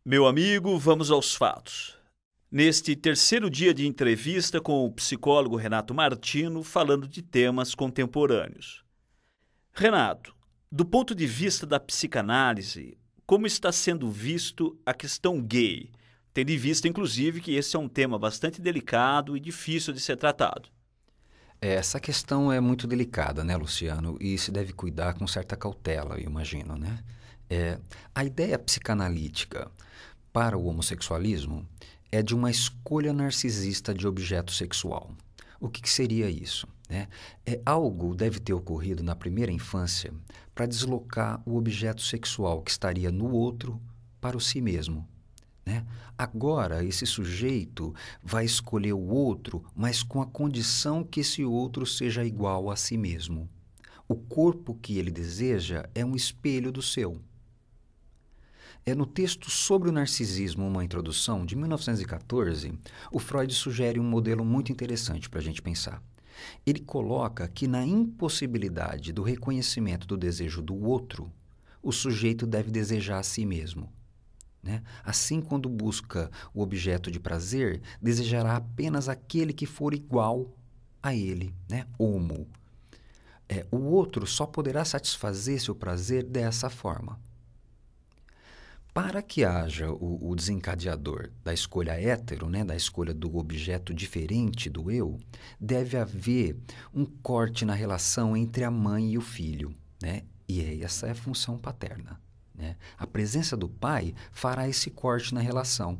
Meu amigo, vamos aos fatos. Neste terceiro dia de entrevista com o psicólogo Renato Martino, falando de temas contemporâneos. Renato, do ponto de vista da psicanálise, como está sendo visto a questão gay? Tendo em vista, inclusive, que esse é um tema bastante delicado e difícil de ser tratado. Essa questão é muito delicada, né, Luciano? E se deve cuidar com certa cautela, eu imagino, né? A ideia psicanalítica para o homossexualismo é de uma escolha narcisista de objeto sexual. O que seria isso? Algo deve ter ocorrido na primeira infância para deslocar o objeto sexual que estaria no outro para o si mesmo. Agora, esse sujeito vai escolher o outro, mas com a condição que esse outro seja igual a si mesmo. O corpo que ele deseja é um espelho do seu. No texto Sobre o Narcisismo, uma introdução, de 1914, o Freud sugere um modelo muito interessante para a gente pensar. Ele coloca que na impossibilidade do reconhecimento do desejo do outro, o sujeito deve desejar a si mesmo. Assim, quando busca o objeto de prazer, desejará apenas aquele que for igual a ele, homo. O outro só poderá satisfazer seu prazer dessa forma. Para que haja o desencadeador da escolha hétero, da escolha do objeto diferente do eu, deve haver um corte na relação entre a mãe e o filho, e essa é a função paterna. A presença do pai fará esse corte na relação,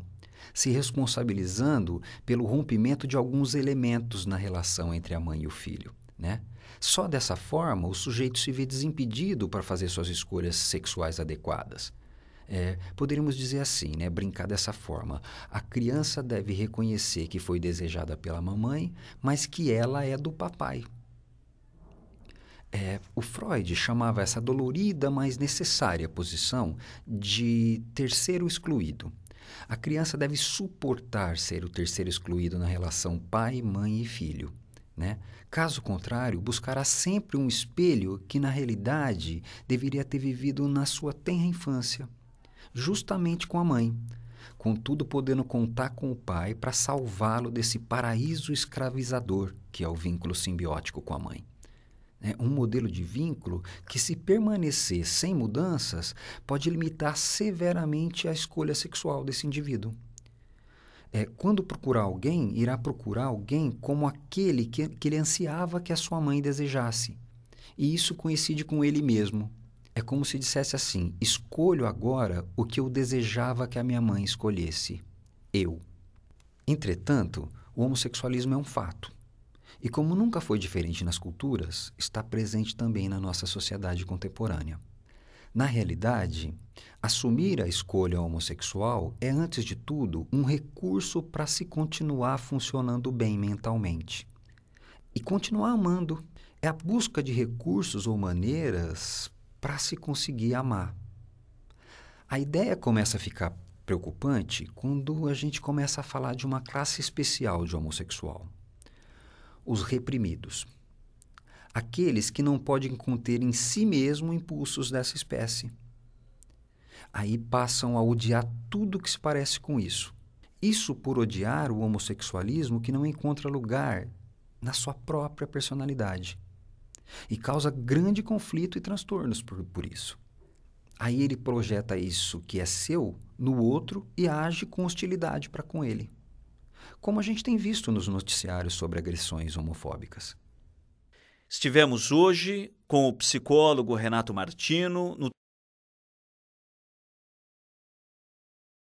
se responsabilizando pelo rompimento de alguns elementos na relação entre a mãe e o filho. Só dessa forma o sujeito se vê desimpedido para fazer suas escolhas sexuais adequadas. Poderíamos dizer assim, brincar dessa forma. A criança deve reconhecer que foi desejada pela mamãe, mas que ela é do papai. O Freud chamava essa dolorida, mas necessária posição de terceiro excluído. A criança deve suportar ser o terceiro excluído na relação pai, mãe e filho. Caso contrário, buscará sempre um espelho que, na realidade, deveria ter vivido na sua tenra infância, justamente com a mãe, contudo podendo contar com o pai para salvá-lo desse paraíso escravizador que é o vínculo simbiótico com a mãe. Um modelo de vínculo que, se permanecer sem mudanças, pode limitar severamente a escolha sexual desse indivíduo. Quando procurar alguém, irá procurar alguém como aquele que ele ansiava que a sua mãe desejasse. E isso coincide com ele mesmo. É como se dissesse assim: escolho agora o que eu desejava que a minha mãe escolhesse, eu. Entretanto, o homossexualismo é um fato. E como nunca foi diferente nas culturas, está presente também na nossa sociedade contemporânea. Na realidade, assumir a escolha homossexual é, antes de tudo, um recurso para se continuar funcionando bem mentalmente. E continuar amando é a busca de recursos ou maneiras para se conseguir amar. A ideia começa a ficar preocupante quando a gente começa a falar de uma classe especial de homossexual. Os reprimidos. Aqueles que não podem conter em si mesmo impulsos dessa espécie. Aí passam a odiar tudo que se parece com isso. Isso por odiar o homossexualismo que não encontra lugar na sua própria personalidade. E causa grande conflito e transtornos por isso. Aí ele projeta isso que é seu no outro e age com hostilidade para com ele. Como a gente tem visto nos noticiários sobre agressões homofóbicas. Estivemos hoje com o psicólogo Renato Martino no